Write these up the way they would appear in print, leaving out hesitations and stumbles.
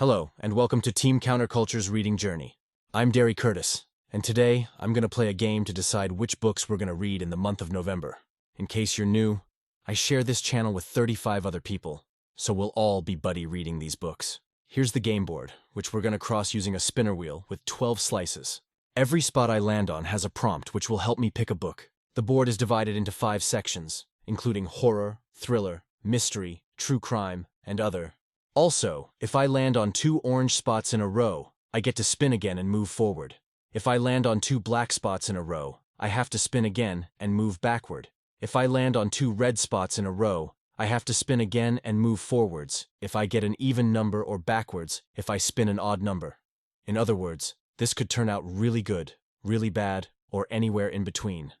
Hello, and welcome to Team Counterculture's reading journey. I'm Derry Curtis, and today I'm going to play a game to decide which books we're going to read in the month of November. In case you're new, I share this channel with 35 other people, so we'll all be buddy reading these books. Here's the game board, which we're going to cross using a spinner wheel with 12 slices. Every spot I land on has a prompt which will help me pick a book. The board is divided into 5 sections, including horror, thriller, mystery, true crime, and other. Also, if I land on 2 orange spots in a row, I get to spin again and move forward. If I land on 2 black spots in a row, I have to spin again and move backward. If I land on 2 red spots in a row, I have to spin again and move forwards. If I get an even number or backwards, if I spin an odd number. In other words, this could turn out really good, really bad, or anywhere in between.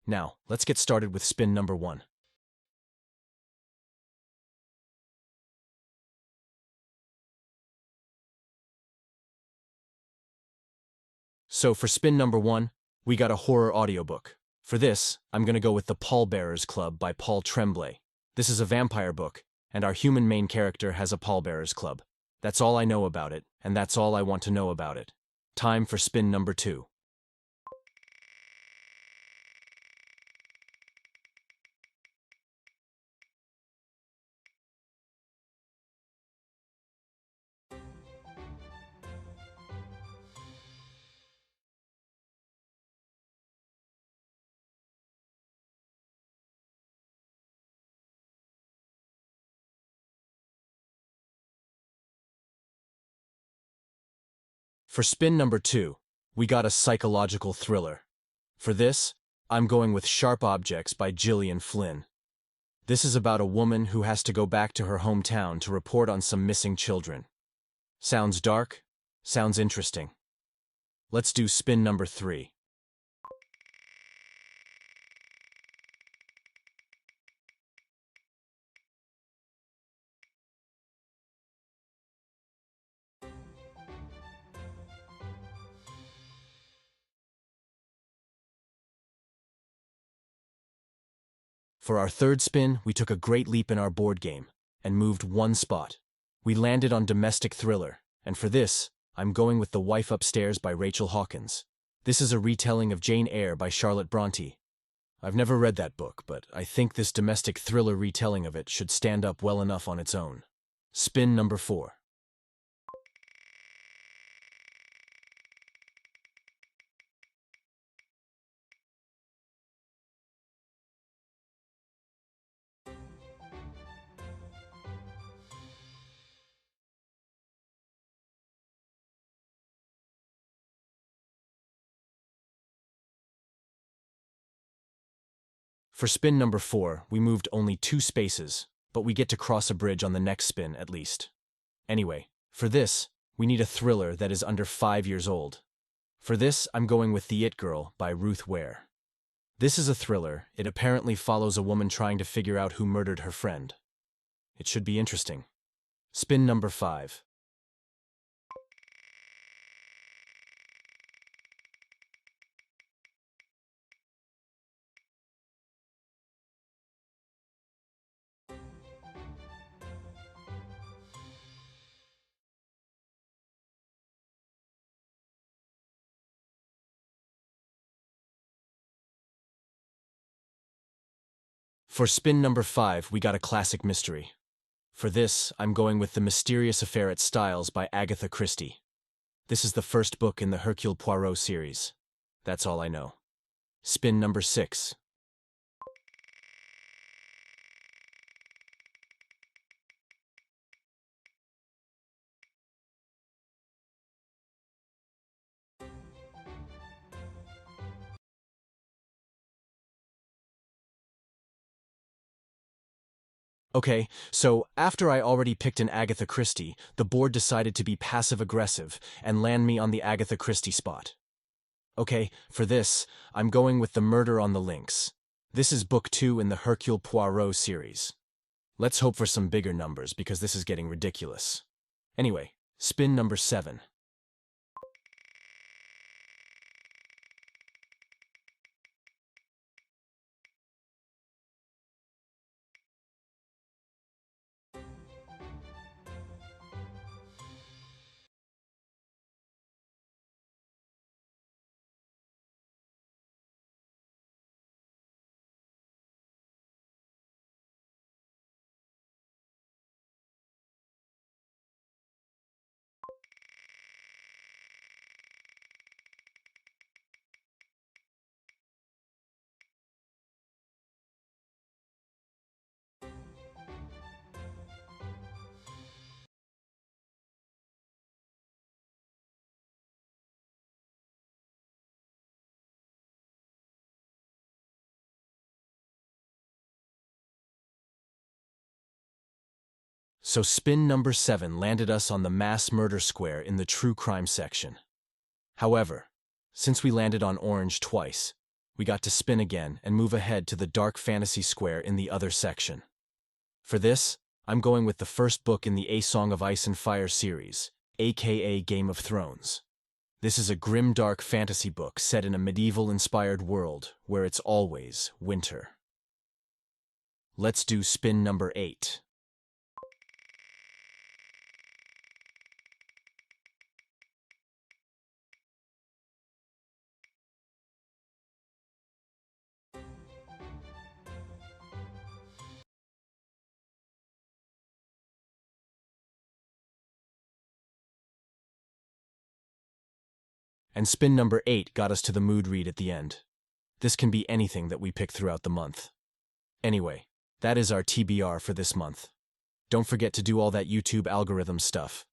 Now, let's get started with spin number 1. So for spin number 1, we got a horror audiobook. For this, I'm going to go with The Pallbearers Club by Paul Tremblay. This is a vampire book, and our human main character has a pallbearers club. That's all I know about it, and that's all I want to know about it. Time for spin number 2. For spin number 2, we got a psychological thriller. For this, I'm going with Sharp Objects by Gillian Flynn. This is about a woman who has to go back to her hometown to report on some missing children. Sounds dark? Sounds interesting. Let's do spin number 3. For our third spin, we took a great leap in our board game and moved 1 spot. We landed on domestic thriller, and for this, I'm going with The Wife Upstairs by Rachel Hawkins. This is a retelling of Jane Eyre by Charlotte Bronte. I've never read that book, but I think this domestic thriller retelling of it should stand up well enough on its own. Spin number 4. For spin number 4, we moved only 2 spaces, but we get to cross a bridge on the next spin at least. Anyway, for this, we need a thriller that is under 5 years old. For this, I'm going with The It Girl by Ruth Ware. This is a thriller. It apparently follows a woman trying to figure out who murdered her friend. It should be interesting. Spin number 5. For spin number 5, we got a classic mystery. For this, I'm going with The Mysterious Affair at Styles by Agatha Christie. This is the first book in the Hercule Poirot series. That's all I know. Spin number 6. Okay, so after I already picked an Agatha Christie, the board decided to be passive-aggressive and land me on the Agatha Christie spot. Okay, for this, I'm going with The Murder on the Links. This is book 2 in the Hercule Poirot series. Let's hope for some bigger numbers because this is getting ridiculous. Anyway, spin number 7. So spin number 7 landed us on the mass murder square in the true crime section. However, since we landed on orange twice, we got to spin again and move ahead to the dark fantasy square in the other section. For this, I'm going with the first book in the A Song of Ice and Fire series, aka Game of Thrones. This is a grim dark fantasy book set in a medieval-inspired world where it's always winter. Let's do spin number 8. And spin number 8 got us to the mood read at the end. This can be anything that we pick throughout the month. Anyway, that is our TBR for this month. Don't forget to do all that YouTube algorithm stuff.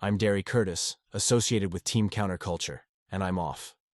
I'm Derry Curtis, associated with Team Counterculture, and I'm off.